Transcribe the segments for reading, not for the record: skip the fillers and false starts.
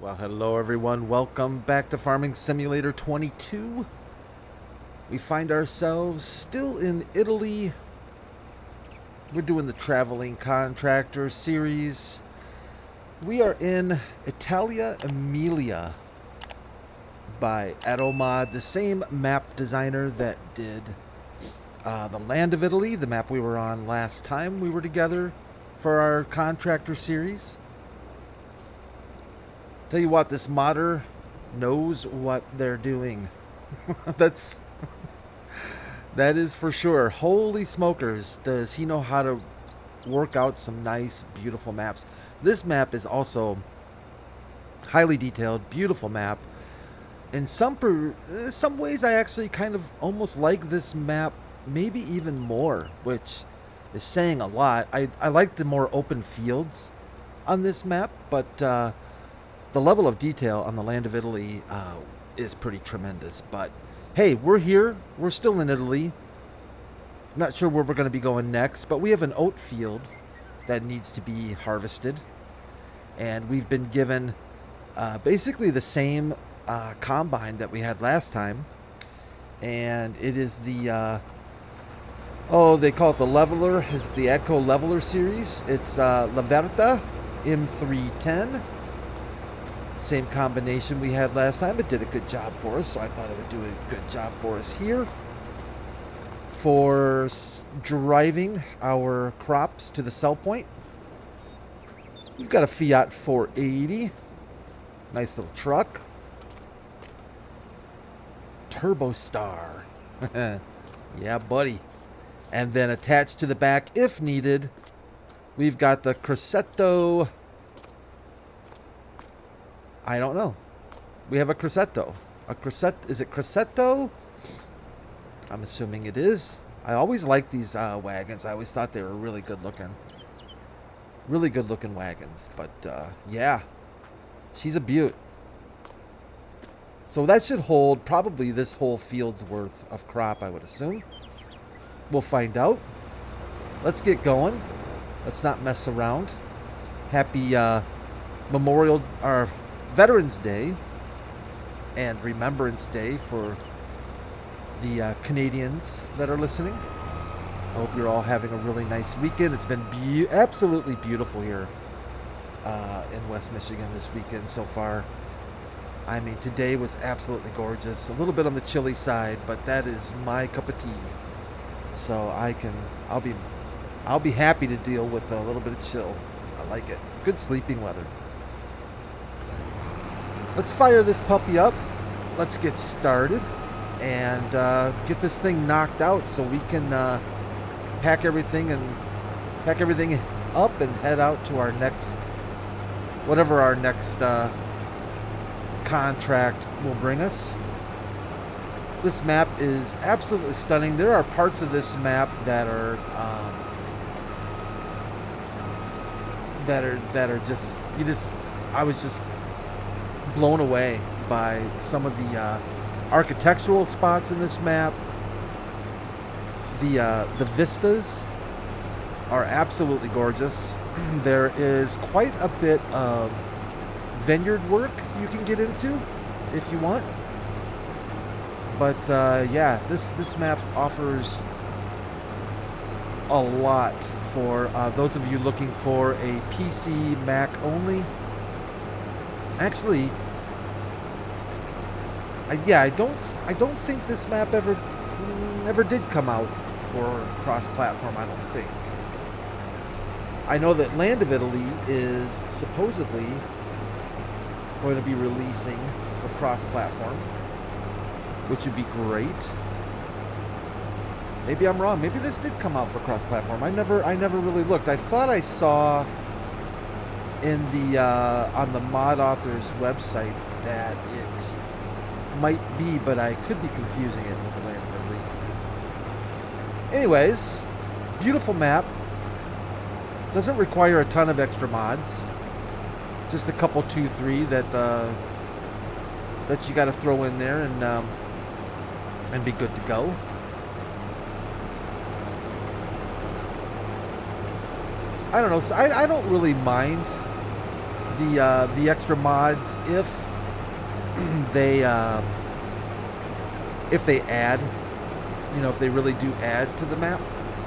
Well, hello everyone. Welcome back to Farming Simulator 22. We find ourselves still in Italy. We're doing the Traveling Contractor series. We are in Italia Emilia by Atomod, the same map designer that did the Land of Italy, the map we were on last time we were together for our Contractor series. Tell you what, this modder knows what they're doing. That is for sure. Holy smokers, does he know how to work out some nice, beautiful maps. This map is also highly detailed, beautiful map. In some ways, I actually kind of almost like this map, maybe even more, which is saying a lot. I like the more open fields on this map, but the level of detail on the Land of Italy is pretty tremendous. But hey, we're here. We're still in Italy. Not sure where we're going to be going next, but we have an oat field that needs to be harvested. And we've been given basically the same combine that we had last time. And it is the, they call it the Leveler. It's the Echo Leveler series. It's Laverta M310. Same combination we had last time. It did a good job for us, so I thought it would do a good job for us here. For driving our crops to the sell point, we've got a Fiat 480. Nice little truck. Turbo Star. Yeah, buddy. And then attached to the back, if needed, we've got the Crosetto. I don't know. We have a Crosetto. Is it Crosetto? I'm assuming it is. I always liked these wagons. I always thought they were really good looking. Really good looking wagons. But yeah, she's a beaut. So that should hold probably this whole field's worth of crop, I would assume. We'll find out. Let's get going. Let's not mess around. Happy Memorial or Veterans Day and Remembrance Day for the Canadians that are listening. I hope you're all having a really nice weekend. It's been absolutely beautiful here in West Michigan this weekend so far. I mean, today was absolutely gorgeous. A little bit on the chilly side, but that is my cup of tea. So I'll be happy to deal with a little bit of chill. I like it. Good sleeping weather. Let's fire this puppy up. Let's get started and get this thing knocked out so we can pack everything up and head out to our next, whatever our next contract will bring us. This map is absolutely stunning. There are parts of this map that are just I was just blown away by some of the architectural spots in this map. The vistas are absolutely gorgeous. There is quite a bit of vineyard work you can get into if you want. But yeah, this map offers a lot for those of you looking for a PC Mac only. Actually, I don't think this map ever did come out for cross-platform. I don't think. I know that Land of Italy is supposedly going to be releasing for cross-platform, which would be great. Maybe I'm wrong. Maybe this did come out for cross-platform. I never really looked. I thought I saw in the on the mod author's website that it might be, but I could be confusing it with the Land of Italy. Anyways, beautiful map. Doesn't require a ton of extra mods. Just a couple, 2, 3 that you got to throw in there and be good to go. I don't know. So I don't really mind the extra mods if they add, you know, if they really do add to the map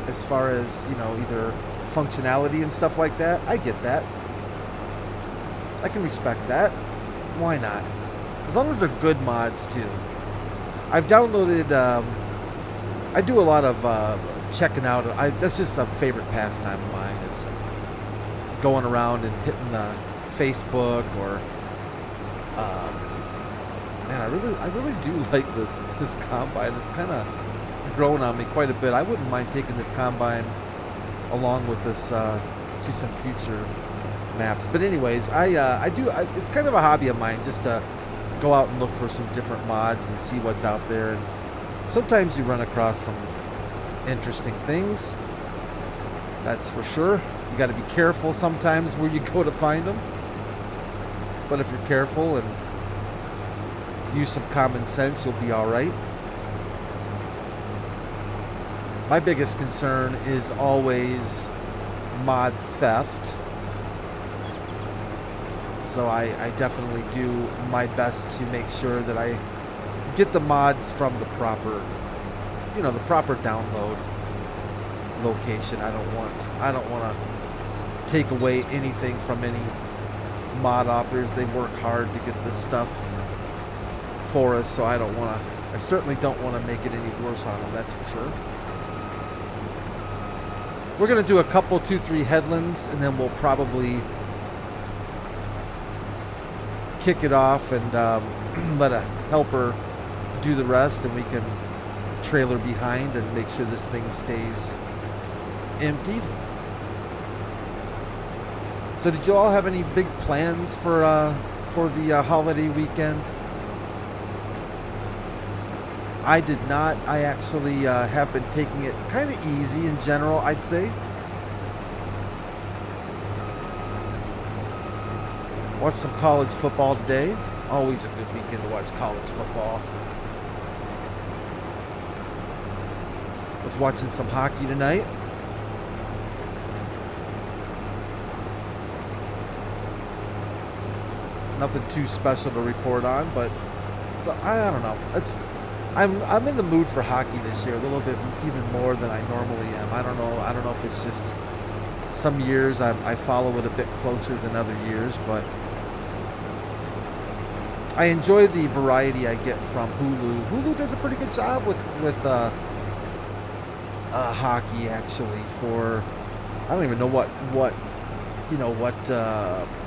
as far as, you know, either functionality and stuff like that. I get that. I can respect that. Why not? As long as they're good mods too. I've downloaded, I do a lot of checking out. That's just a favorite pastime of mine, is going around and hitting the Facebook or, man, I really do like this combine. It's kind of grown on me quite a bit. I wouldn't mind taking this combine along with this to some future maps. But anyways, it's kind of a hobby of mine just to go out and look for some different mods and see what's out there. And sometimes you run across some interesting things, that's for sure. You got to be careful sometimes where you go to find them, but if you're careful and use some common sense, you'll be all right. My biggest concern is always mod theft, so I definitely do my best to make sure that I get the mods from the proper, you know, the proper download location. I don't want to take away anything from any mod authors. They work hard to get this stuff for us, so I certainly don't want to make it any worse on them, that's for sure. We're going to do a couple, 2-3 headlands, and then we'll probably kick it off and let a helper do the rest, and we can trailer behind and make sure this thing stays emptied. So did you all have any big plans for the holiday weekend? I did not. I actually have been taking it kind of easy in general, I'd say. Watched some college football today. Always a good weekend to watch college football. Was watching some hockey tonight. Nothing too special to report on, but I don't know. I'm in the mood for hockey this year a little bit, even more than I normally am. I don't know if it's just some years I follow it a bit closer than other years, but I enjoy the variety I get from Hulu. Hulu does a pretty good job with hockey, actually. For I don't even know what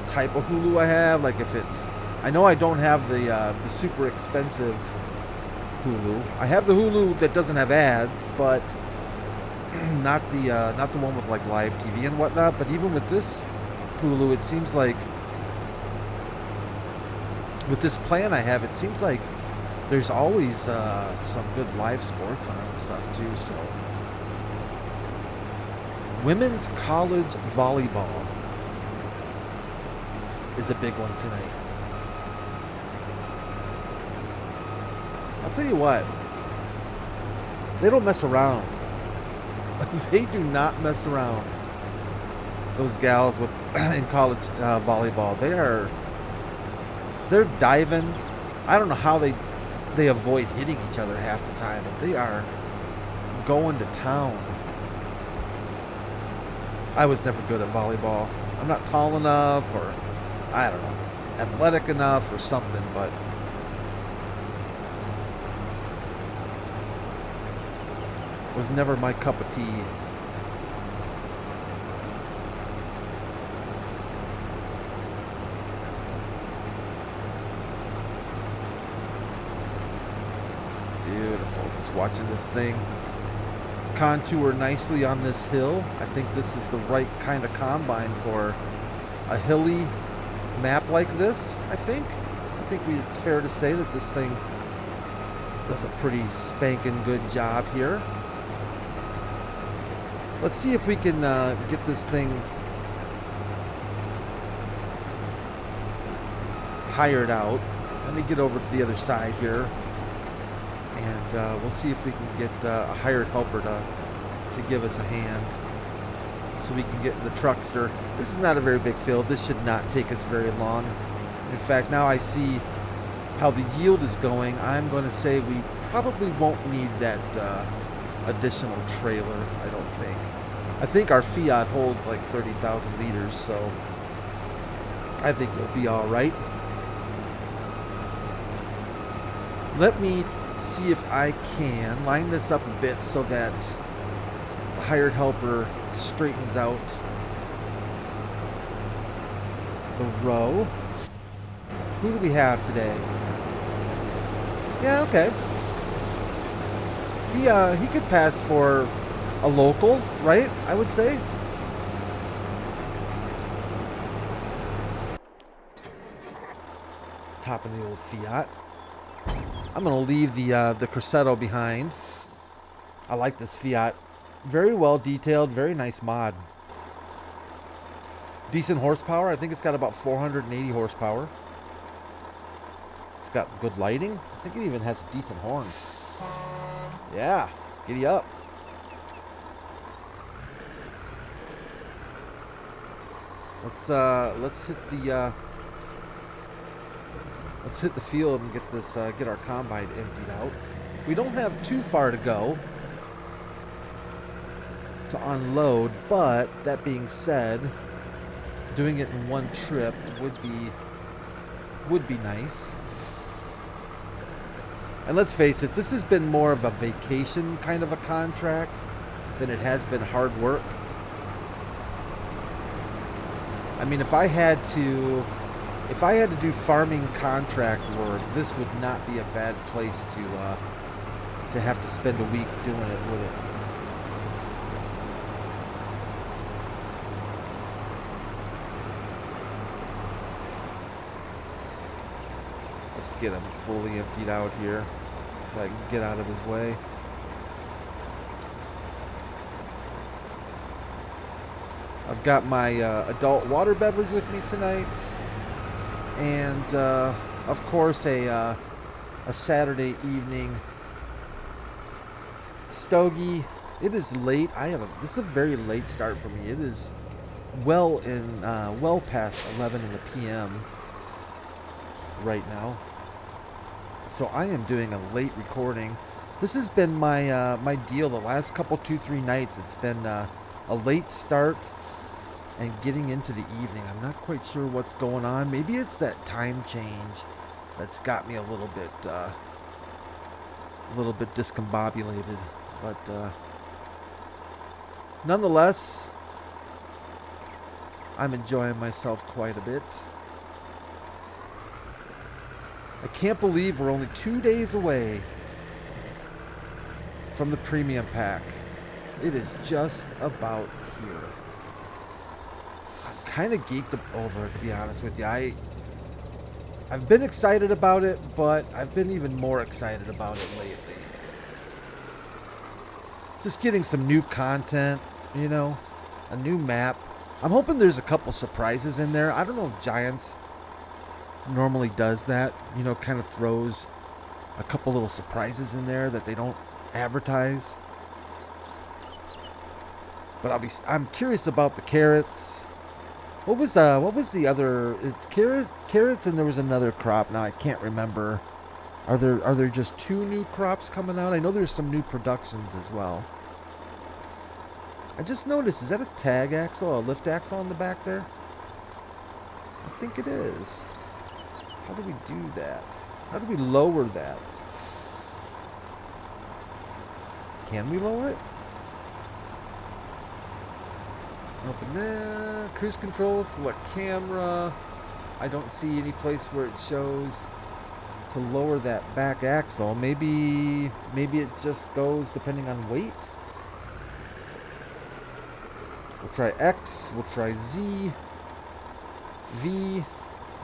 type of Hulu I have. Like if it's, I know I don't have the super expensive Hulu. I have the Hulu that doesn't have ads, but not the one with like live TV and whatnot. But even with this Hulu, it seems like with this plan I have, it seems like there's always some good live sports on and stuff too. So women's college volleyball is a big one tonight. I'll tell you what, they don't mess around. They do not mess around. Those gals in college volleyball, they're diving. I don't know how they avoid hitting each other half the time, but they are going to town. I was never good at volleyball. I'm not tall enough, or I don't know, athletic enough or something, but was never my cup of tea. Beautiful. Just watching this thing contour nicely on this hill. I think this is the right kind of combine for a hilly map like this. I think it's fair to say that this thing does a pretty spanking good job here. Let's see if we can get this thing hired out. Let me get over to the other side here, and we'll see if we can get a hired helper to give us a hand. so we can get in the truckster. This is not a very big field. This should not take us very long. In fact, now I see how the yield is going. I'm going to say we probably won't need that additional trailer, I don't think. I think our Fiat holds like 30,000 liters, so I think we'll be all right. Let me see if I can line this up a bit so that the hired helper straightens out the row. Who do we have today? Yeah, okay. He could pass for a local, right? I would say. Let's hop in the old Fiat. I'm gonna leave the Corsetto behind. I like this Fiat. Very well detailed, very nice mod. Decent horsepower. I think it's got about 480 horsepower. It's got good lighting. I think it even has a decent horn. Yeah, giddy up. Let's hit the field and get this get our combine emptied out. We don't have too far to go to unload, but that being said, doing it in one trip would be nice. And let's face it, this has been more of a vacation kind of a contract than it has been hard work. I mean, if I had to do farming contract work, this would not be a bad place to have to spend a week doing it, would it? Let's get him fully emptied out here so I can get out of his way. I've got my adult water beverage with me tonight, and of course a Saturday evening stogie. It is late. This is a very late start for me. It is well past 11 in the p.m. right now, so I am doing a late recording. This has been my my deal the last couple 2-3 nights. It's been a late start and getting into the evening. I'm not quite sure what's going on. Maybe it's that time change that's got me a little bit discombobulated, but nonetheless, I'm enjoying myself quite a bit. I can't believe we're only 2 days away from the premium pack. It is just about here. Kind of geeked over it, to be honest with you. I've been excited about it, but I've been even more excited about it lately. Just getting some new content, you know, a new map. I'm hoping there's a couple surprises in there. I don't know if Giants normally does that, you know, kind of throws a couple little surprises in there that they don't advertise. But I'm curious about the carrots. What was the other? It's carrots, and there was another crop. Now I can't remember. Are there just 2 new crops coming out? I know there's some new productions as well. I just noticed, is that a tag axle, a lift axle on the back there? I think it is. How do we do that? How do we lower that? Can we lower it? Open that, cruise control, select camera. I don't see any place where it shows to lower that back axle. Maybe it just goes depending on weight. We'll try X, we'll try Z, V,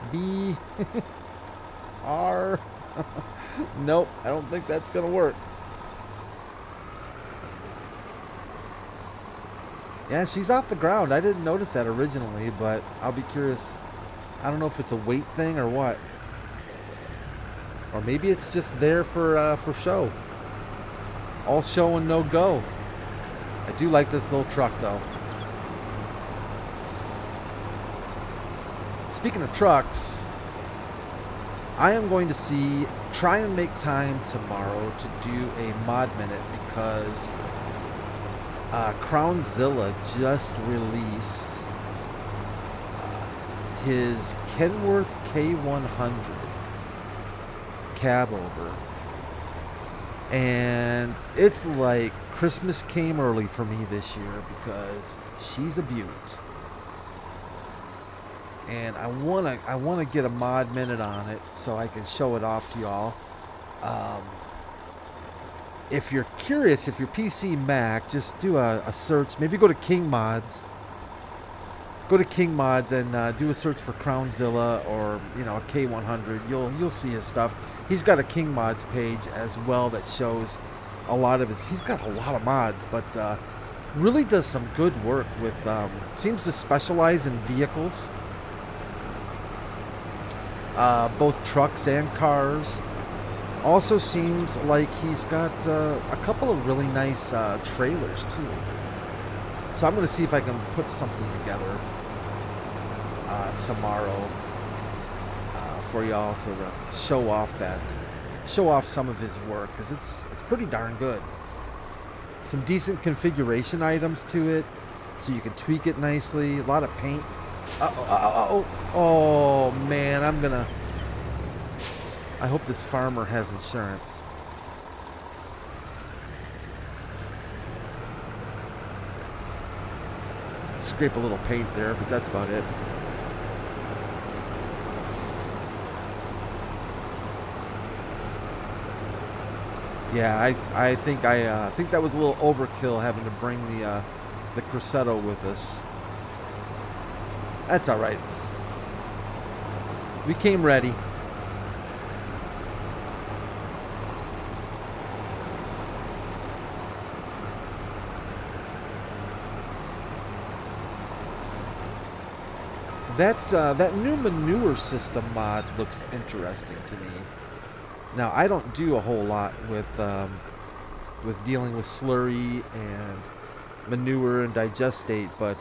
B, R. Nope, I don't think that's gonna work. Yeah, she's off the ground. I didn't notice that originally, but I'll be curious. I don't know if it's a weight thing or what. Or maybe it's just there for show. All show and no go. I do like this little truck, though. speaking of trucks, I am going to try and make time tomorrow to do a mod minute because Crownzilla just released his Kenworth K100 cab over, and it's like Christmas came early for me this year because she's a beaut. And I wanna get a mod minute on it so I can show it off to y'all. If you're curious, if you're PC Mac, just do a search. Maybe go to King Mods. Go to King Mods and do a search for Crownzilla or a K100. You'll see his stuff. He's got a King Mods page as well that shows a lot of his. He's got a lot of mods, but really does some good work with. Seems to specialize in vehicles. Both trucks and cars. Also seems like he's got a couple of really nice trailers too. So I'm going to see if I can put something together tomorrow for y'all, so to show off some of his work, because it's pretty darn good. Some decent configuration items to it, so you can tweak it nicely. A lot of paint. Oh man, I hope this farmer has insurance. Scrape a little paint there, but that's about it. Yeah, I think that was a little overkill having to bring the Corsetto with us. That's all right. We came ready. That new manure system mod looks interesting to me. Now, I don't do a whole lot with dealing with slurry and manure and digestate, but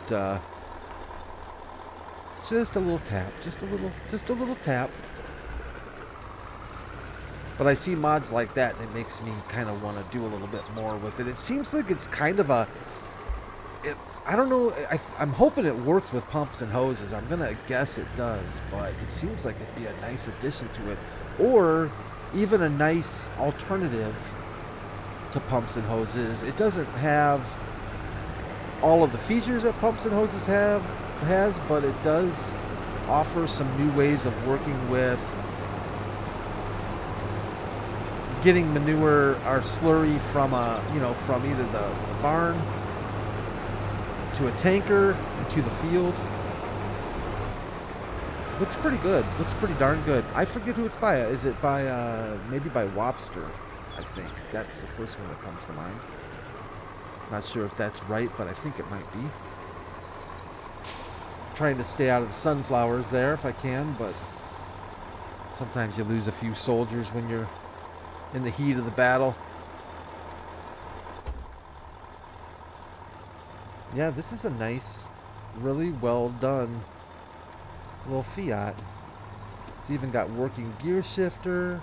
just a little tap, just a little tap. But I see mods like that, and it makes me kind of want to do a little bit more with it. It seems like it's kind of I don't know. I'm hoping it works with pumps and hoses. I'm gonna guess it does, but it seems like it'd be a nice addition to it, or even a nice alternative to pumps and hoses. It doesn't have all of the features that pumps and hoses has, but it does offer some new ways of working with getting manure or slurry from from either the barn to a tanker and to the field. Looks pretty good. Looks pretty darn good. I forget who it's by. Is it by maybe by Wobster? I think that's the first one that comes to mind. Not sure if that's right, but I think it might be. Trying to stay out of the sunflowers there if I can, but sometimes you lose a few soldiers when you're in the heat of the battle. Yeah, this is a nice, really well done little Fiat. It's even got working gear shifter.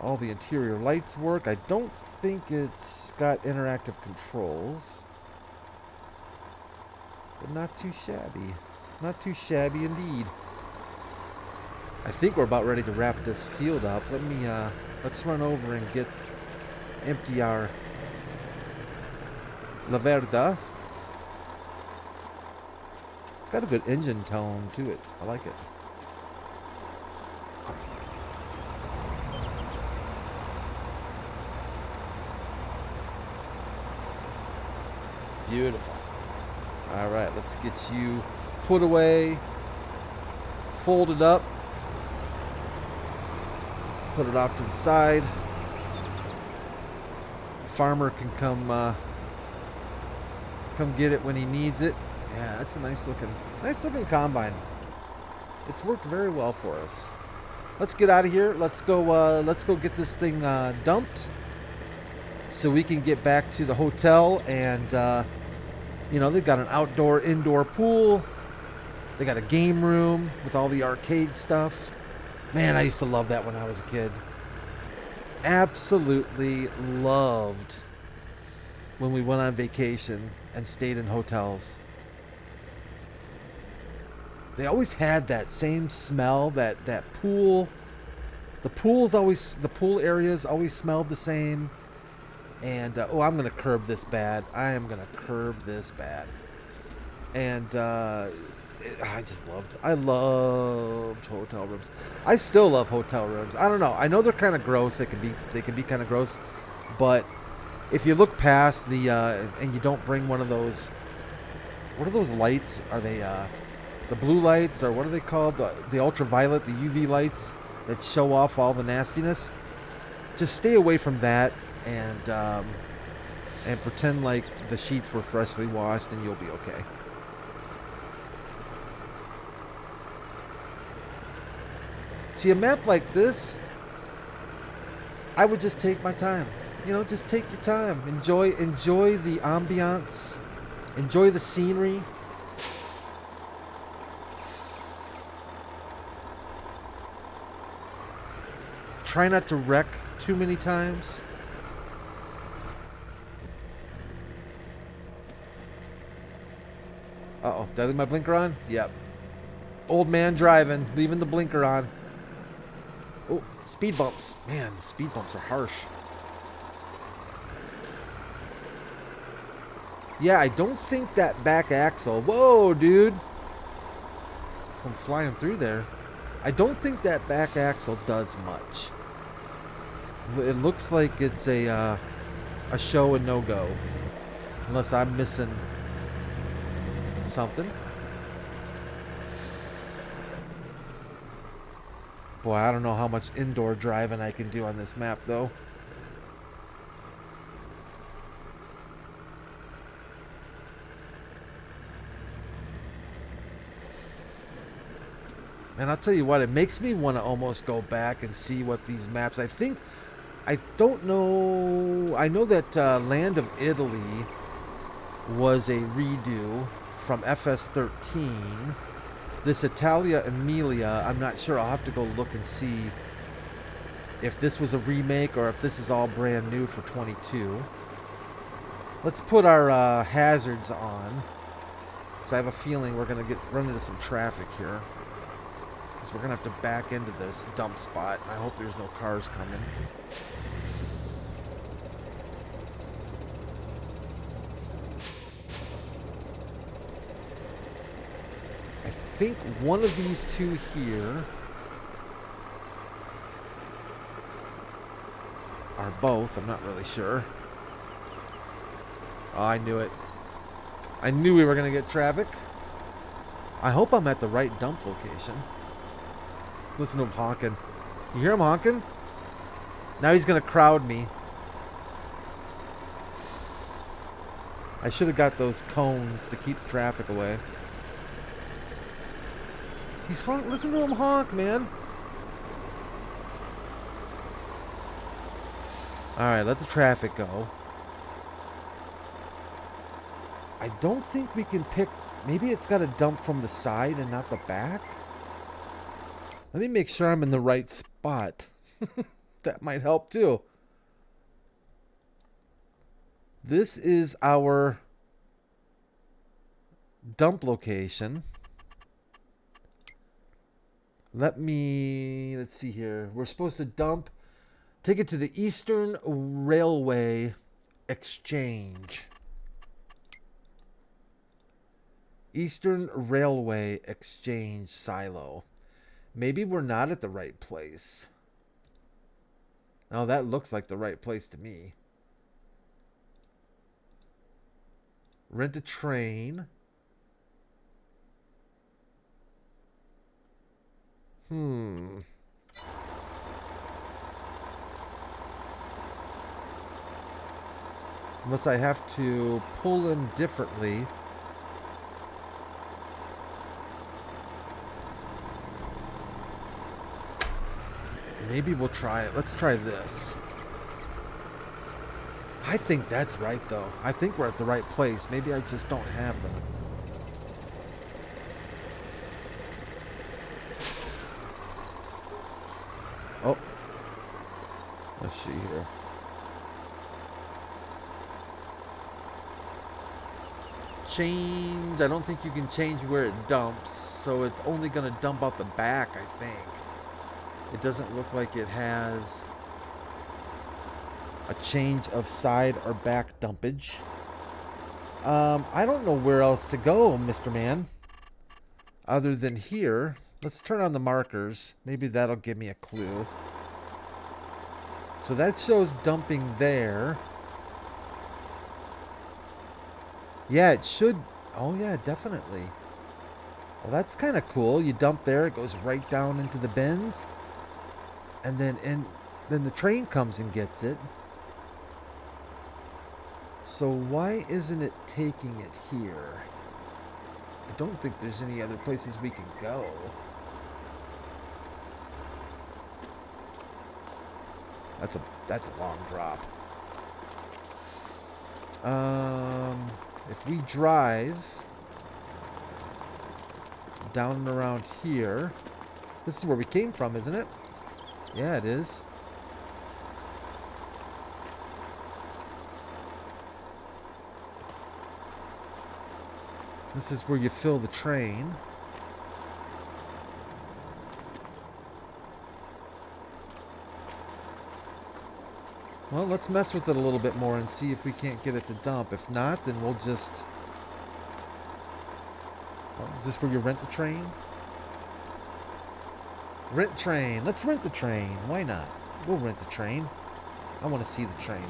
All the interior lights work. I don't think it's got interactive controls, but not too shabby. Not too shabby indeed. I think we're about ready to wrap this field up. Let's run over and empty our La Verda. It's got a good engine tone to it. I like it. Beautiful. All right, let's get you put away, folded up, put it off to the side. Farmer can come get it when he needs it. Yeah, that's a nice looking combine. It's worked very well for us. Let's get out of here. Let's go get this thing dumped, so we can get back to the hotel. And you know, they've got an outdoor indoor pool. They got a game room with all the arcade stuff. Man, I used to love that when I was a kid. Absolutely loved when we went on vacation and stayed in hotels. They always had that same smell, that pool. The pool areas always smelled the same. And oh, I'm gonna curb this bad. I am gonna curb this bad. And I loved hotel rooms. I still love hotel rooms. I don't know. I know they're kind of gross. They can be kind of gross, but if you look past the and you don't bring one of those, what are those lights? Are they the blue lights, or what are they called? The ultraviolet, the UV lights that show off all the nastiness. Just stay away from that, and pretend like the sheets were freshly washed, and you'll be okay. See, a map like this, I would just take my time. You know, just take your time. Enjoy the ambiance. Enjoy the scenery. Try not to wreck too many times. Uh-oh, did I leave my blinker on? Yep. Old man driving, leaving the blinker on. Oh, speed bumps. Man, speed bumps are harsh. Yeah, I don't think that back axle... Whoa, dude. I'm flying through there. I don't think that back axle does much. It looks like it's a show and no-go. Unless I'm missing something. Boy, I don't know how much indoor driving I can do on this map, though. And I'll tell you what, it makes me want to almost go back and see what these maps... I don't know... I know that Land of Italy was a redo from FS13. This Italia Emilia, I'm not sure. I'll have to go look and see if this was a remake or if this is all brand new for 22. Let's put our hazards on, because I have a feeling we're going to run into some traffic here. Because we're going to have to back into this dump spot. I hope there's no cars coming. I think one of these two here are both. I'm not really sure. Oh, I knew it. I knew we were going to get traffic. I hope I'm at the right dump location. Listen to him honking. You hear him honking? Now he's going to crowd me. I should have got those cones to keep the traffic away. He's honk. Listen to him honk, man. Alright, let the traffic go. I don't think we can pick... Maybe it's got to dump from the side and not the back? Let me make sure I'm in the right spot. That might help too. This is our dump location. Let's see here. We're supposed to take it to the Eastern Railway Exchange. Eastern Railway Exchange silo. Maybe we're not at the right place. Oh, that looks like the right place to me. Rent a train. Unless I have to pull in differently. Maybe we'll try it. Let's try this. I think that's right, though. I think we're at the right place. Maybe I just don't have them. Oh. Let's see here. Change. I don't think you can change where it dumps, so it's only going to dump out the back, I think. It doesn't look like it has a change of side or back dumpage. I don't know where else to go, Mr. Man, other than here. Let's turn on the markers. Maybe that'll give me a clue. So that shows dumping there. Yeah, it should. Oh, yeah, definitely. Well, that's kind of cool. You dump there, it goes right down into the bins. And then the train comes and gets it. So why isn't it taking it here? I don't think there's any other places we can go. That's a long drop. If we drive down and around here, this is where we came from, isn't it? Yeah, it is. This is where you fill the train. Well, let's mess with it a little bit more and see if we can't get it to dump. If not, then we'll just... Oh, is this where you rent the train? Rent train. Let's rent the train. Why not? We'll rent the train. I want to see the train.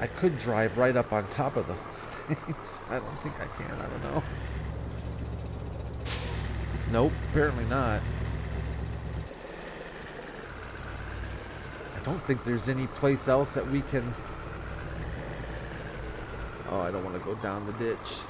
I could drive right up on top of those things. I don't think I can. I don't know. Nope, apparently not. I don't think there's any place else that we can... Oh, I don't want to go down the ditch.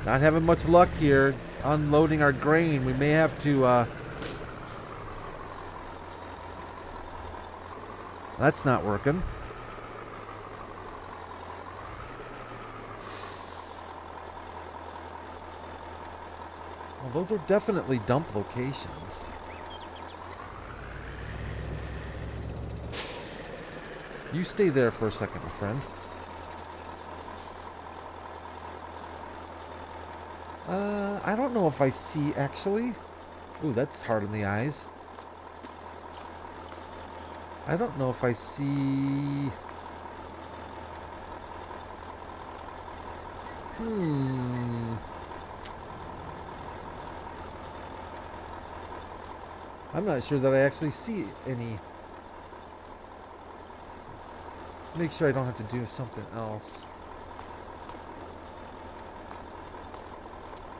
Not having much luck here unloading our grain. We may have to... That's not working. Well, those are definitely dump locations. You stay there for a second, my friend. I don't know if I see, actually. Ooh, that's hard on the eyes. I don't know if I see... I'm not sure that I actually see any. Make sure I don't have to do something else.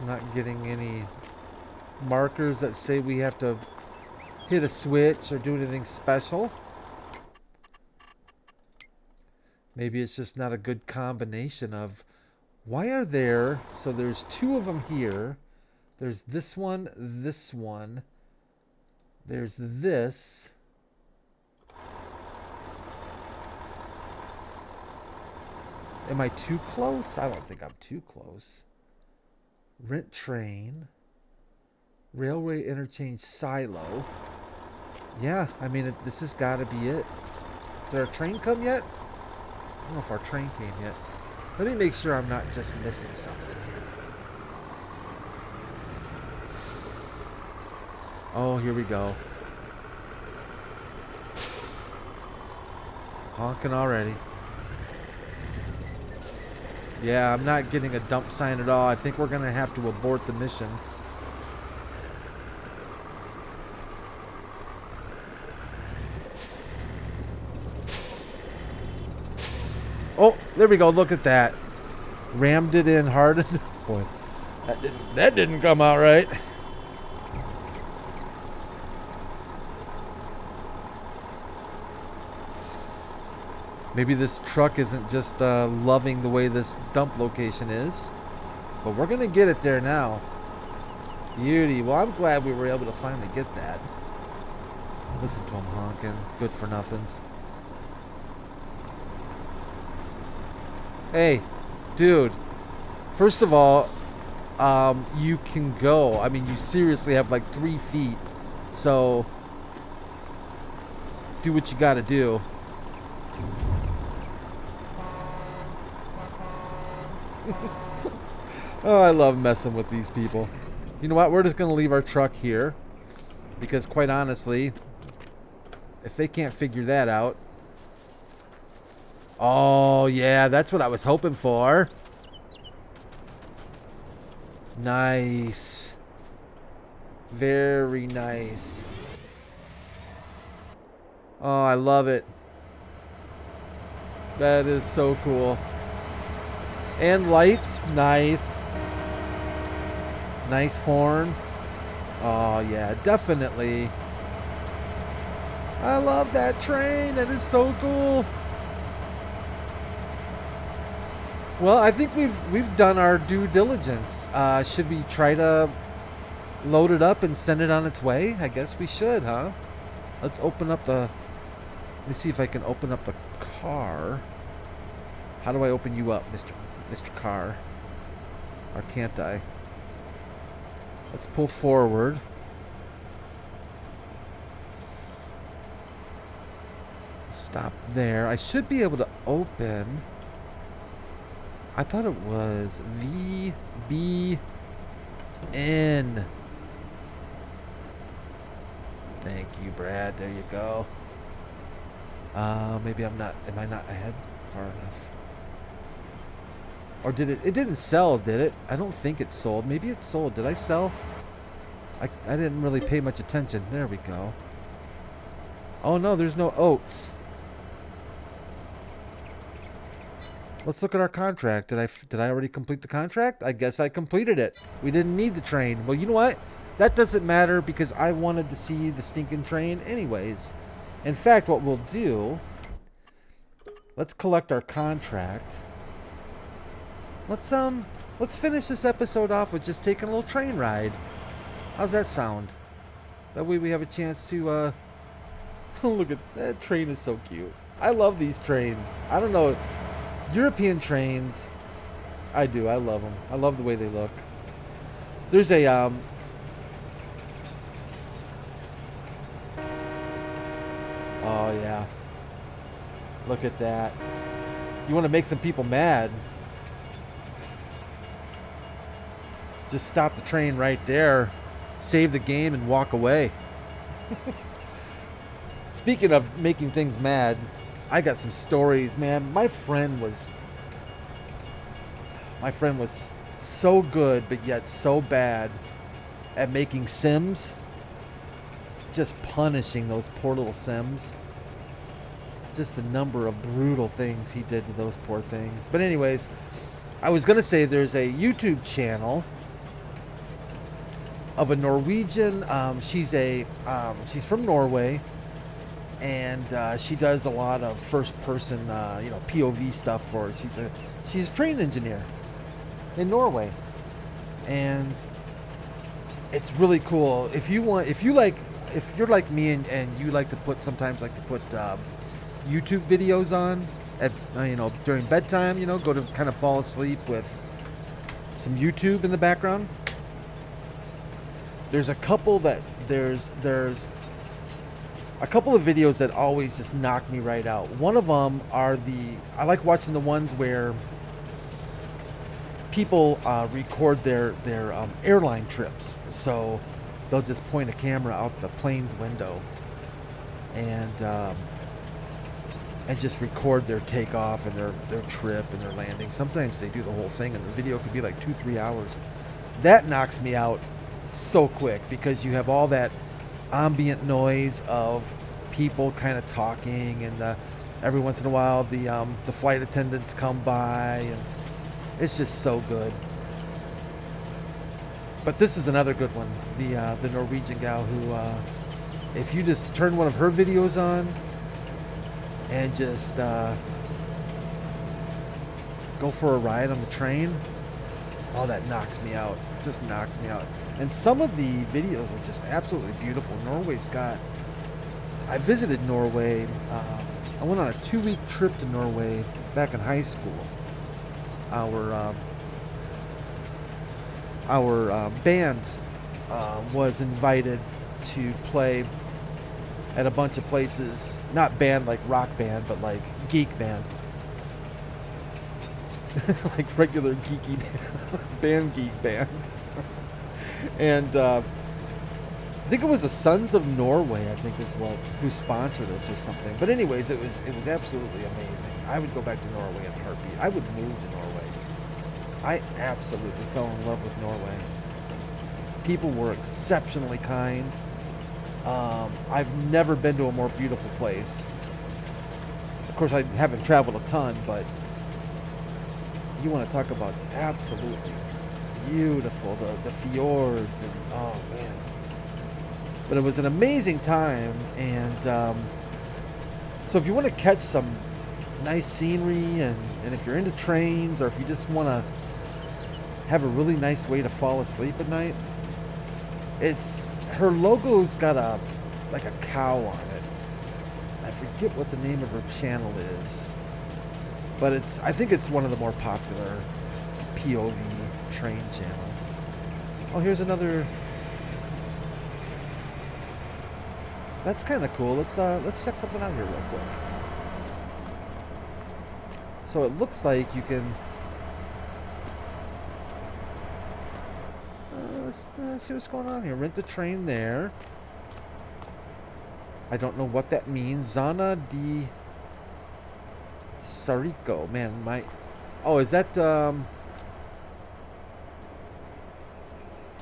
I'm not getting any markers that say we have to hit a switch or do anything special. Maybe it's just not a good combination of... Why are there... So there's two of them here. There's this one, this one. There's this. Am I too close? I don't think I'm too close. Rent train. Railway interchange silo. Yeah, I mean, this has got to be it. Did our train come yet? I don't know if our train came yet. Let me make sure I'm not just missing something here. Oh, here we go. Honking already. Yeah, I'm not getting a dump sign at all. I think we're going to have to abort the mission. Oh, there we go. Look at that. Rammed it in hard. Boy, that didn't come out right. Maybe this truck isn't just loving the way this dump location is. But we're going to get it there now. Beauty. Well, I'm glad we were able to finally get that. Listen to him honking. Good for nothings. Hey, dude. First of all, you can go. I mean, you seriously have like 3 feet. So, do what you got to do. Oh, I love messing with these people. You know what? We're just going to leave our truck here. Because quite honestly, if they can't figure that out. Oh, yeah, that's what I was hoping for. Nice. Very nice. Oh, I love it. That is so cool. And lights. Nice. Nice horn. Oh, yeah, definitely. I love that train. That is so cool. Well, I think we've done our due diligence. Should we try to load it up and send it on its way? I guess we should, huh? Let's open up the... Let me see if I can open up the car. How do I open you up, Mr. Car? Or can't I? Let's pull forward. Stop there. I should be able to open... I thought it was VBN. Thank you, Brad. There you go. Maybe I'm not... Am I not ahead far enough? Or did it... It didn't sell, did it? I don't think it sold. Maybe it sold. Did I sell? I didn't really pay much attention. There we go. Oh, no. There's no oats. Let's look at our contract. Did I already complete the contract? I guess I completed it. We didn't need the train. Well, you know what? That doesn't matter because I wanted to see the stinking train anyways. In fact, what we'll do... Let's collect our contract. Let's finish this episode off with just taking a little train ride. How's that sound? That way we have a chance to, look at that train is so cute. I love these trains. I don't know. European trains. I do. I love them. I love the way they look. There's a, Oh, yeah. Look at that. You want to make some people mad. Just stop the train right there. Save the game and walk away. Speaking of making things mad, I got some stories, man. My friend was so good, but yet so bad at making Sims. Just punishing those poor little Sims. Just the number of brutal things he did to those poor things. But anyways, I was going to say there's a YouTube channel of a Norwegian. She's from Norway, and she does a lot of first-person, POV stuff for. She's a train engineer in Norway, and it's really cool. If you're like me and you like to put YouTube videos on at during bedtime, go to kind of fall asleep with some YouTube in the background. There's a couple of videos that always just knock me right out. One of them I like watching the ones where people record their airline trips. So they'll just point a camera out the plane's window and just record their takeoff and their trip and their landing. Sometimes they do the whole thing and the video could be like 2-3 hours. That knocks me out so quick because you have all that ambient noise of people kind of talking, and every once in a while the flight attendants come by, and it's just so good. But this is another good one. The Norwegian gal who, if you just turn one of her videos on and just go for a ride on the train, oh, that knocks me out. Just knocks me out. And some of the videos are just absolutely beautiful. Norway's got... I visited Norway. I went on a 2-week trip to Norway back in high school. Our band was invited to play at a bunch of places. Not band like rock band, but like geek band. Like regular geeky band, geek band. And I think it was the Sons of Norway, I think is who sponsored us or something. But anyways, it was absolutely amazing. I would go back to Norway in a heartbeat. I would move to Norway. I absolutely fell in love with Norway. People were exceptionally kind. I've never been to a more beautiful place. Of course, I haven't traveled a ton, but you want to talk about absolutely beautiful, the fjords, and oh man. But it was an amazing time, and so if you want to catch some nice scenery, and if you're into trains, or if you just want to have a really nice way to fall asleep at night, her logo's got a cow on it. I forget what the name of her channel is, but I think it's one of the more popular POV train channels. Oh, here's another. That's kind of cool. Let's check something out here real quick. So it looks like you can. Let's see what's going on here. Rent a train there. I don't know what that means. Zona di Sarico. Man, oh, is that are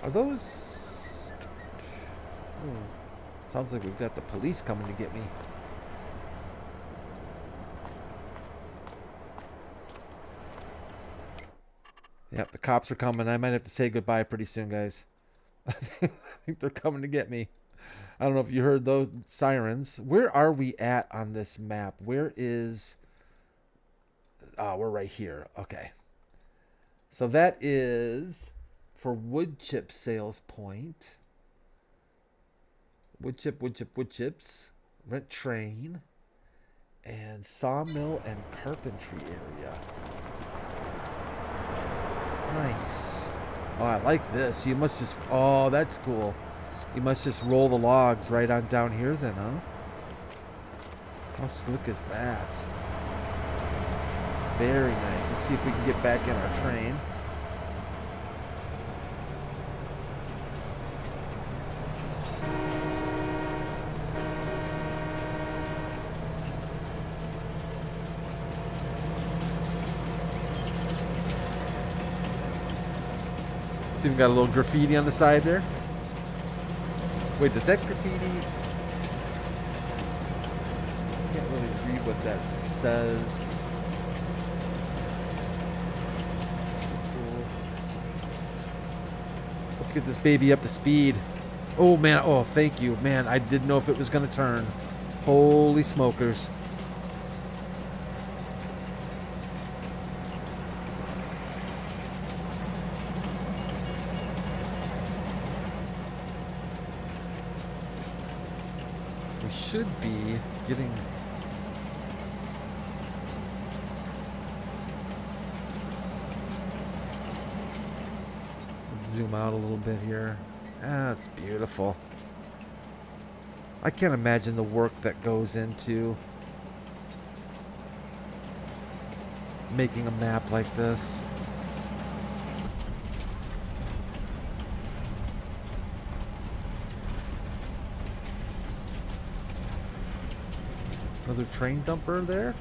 those? Sounds like we've got the police coming to get me. Yep, the cops are coming. I might have to say goodbye pretty soon, guys. I think they're coming to get me. I don't know if you heard those sirens. Where are we at on this map? Where is... Oh, we're right here. Okay. So that is for wood chip sales point. Wood chips. Rent train. And sawmill and carpentry area. Nice. Oh, I like this. You must just... Oh, that's cool. You must just roll the logs right on down here then, huh? How slick is that? Very nice. Let's see if we can get back in our train. It's even got a little graffiti on the side there. Wait, does that graffiti... I can't really read what that says. Let's get this baby up to speed. Oh, man. Oh, thank you. Man, I didn't know if it was going to turn. Holy smokers. Should be getting... Let's zoom out a little bit here. Ah, it's beautiful. I can't imagine the work that goes into making a map like this. Another train dumper there.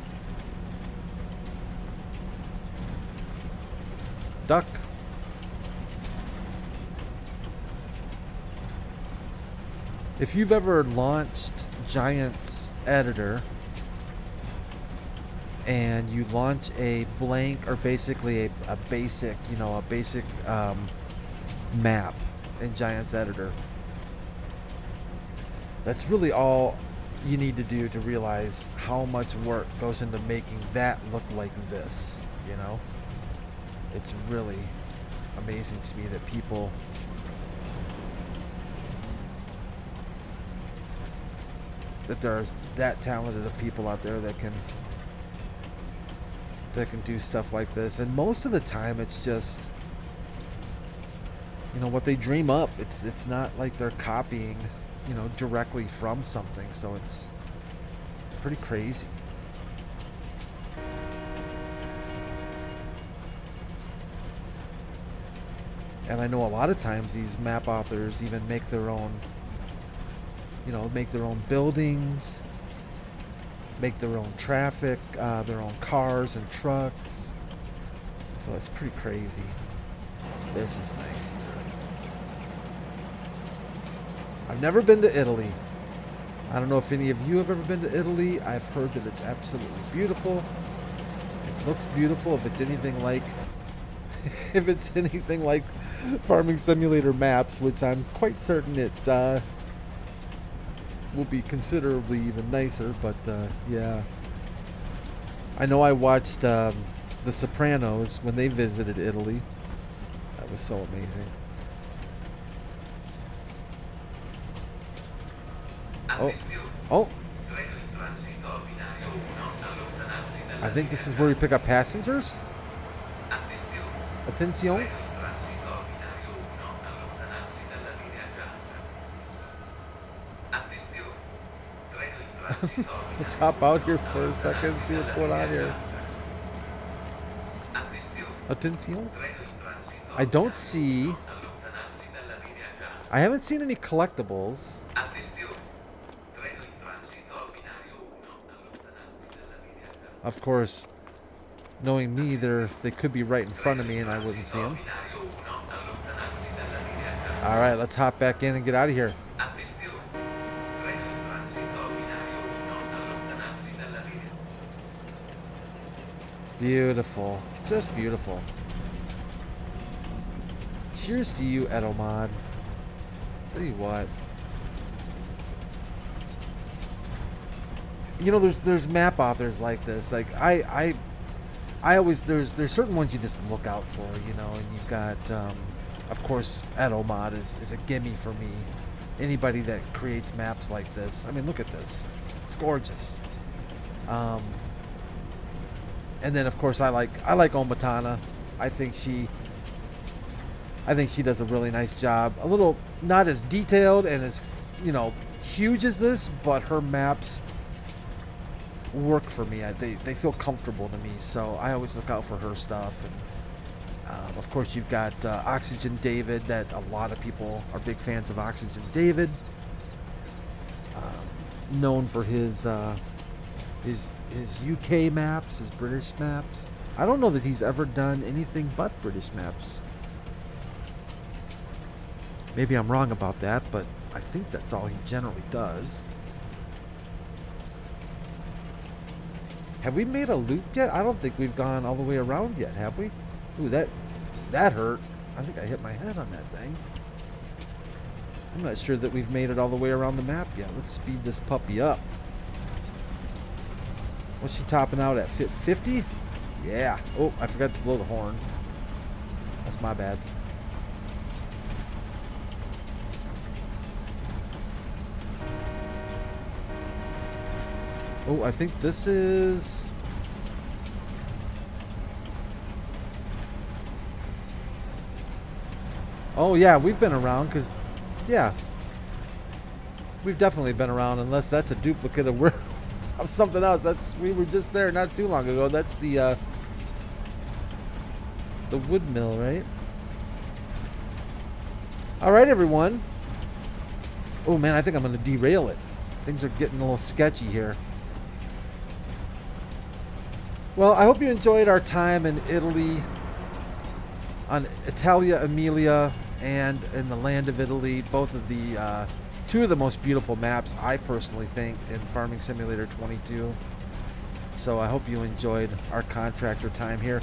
Duck. If you've ever launched Giant's editor and you launch a blank or basically a basic, a basic map in Giant's editor, that's really all you need to do to realize how much work goes into making that look like this, it's really amazing to me that people that there's that talented of people out there that can do stuff like this. And most of the time it's just, you know, what they dream up. It's not like they're copying, you know, directly from something. So it's pretty crazy. And I know a lot of times these map authors even make their own, you know, make their own buildings, make their own traffic, their own cars and trucks. So it's pretty crazy. This is nice. I've never been to Italy. I don't know if any of you have ever been to Italy. I've heard that it's absolutely beautiful. It looks beautiful. If it's anything like Farming Simulator maps, which I'm quite certain it will be considerably even nicer. But yeah, I know I watched The Sopranos when they visited Italy. That was so amazing. Oh, I think this is where we pick up passengers. Attenzione. Let's hop out here for a second and see what's going on here. Attenzione. I don't see... I haven't seen any collectibles. Of course, knowing me, they could be right in front of me and I wouldn't see them. Alright, let's hop back in and get out of here. Beautiful. Just beautiful. Cheers to you, Edomod. Tell you what. You know, there's map authors like this. Like I always there's certain ones you just look out for, you know, and you've got of course Edomod is a gimme for me. Anybody that creates maps like this. I mean, look at this. It's gorgeous. And then of course I like Omatana. I think she does a really nice job. A little not as detailed and as, you know, huge as this, but her maps work for me. They feel comfortable to me, so I always look out for her stuff. And of course you've got Oxygen David, that a lot of people are big fans of Oxygen David, known for his UK maps, his British maps. I don't know that he's ever done anything but British maps. Maybe I'm wrong about that, but I think that's all he generally does. Have we made a loop yet? I don't think we've gone all the way around yet, have we? Ooh, that hurt. I think I hit my head on that thing. I'm not sure that we've made it all the way around the map yet. Let's speed this puppy up. What's she topping out at? 50? Yeah. Oh, I forgot to blow the horn. That's my bad. Oh, I think this is... Oh, yeah, we've been around, because... Yeah. We've definitely been around, unless that's a duplicate of something else. We were just there not too long ago. That's the wood mill, right? All right, everyone. Oh, man, I think I'm going to derail it. Things are getting a little sketchy here. Well, I hope you enjoyed our time in Italy, on Italia Emilia and in the land of Italy. Both of the two of the most beautiful maps, I personally think, in Farming Simulator 22. So I hope you enjoyed our contractor time here.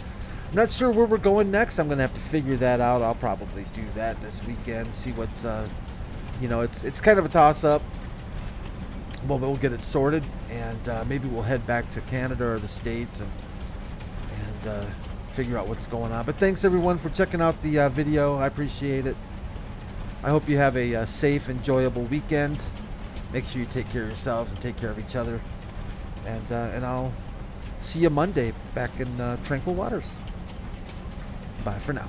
I'm not sure where we're going next. I'm going to have to figure that out. I'll probably do that this weekend, see what's, you know, it's kind of a toss-up. Well, we'll get it sorted, and maybe we'll head back to Canada or the States and figure out what's going on. But thanks everyone for checking out the video. I appreciate it. I hope you have a safe, enjoyable weekend. Make sure you take care of yourselves and take care of each other. And I'll see you Monday back in tranquil waters. Bye for now.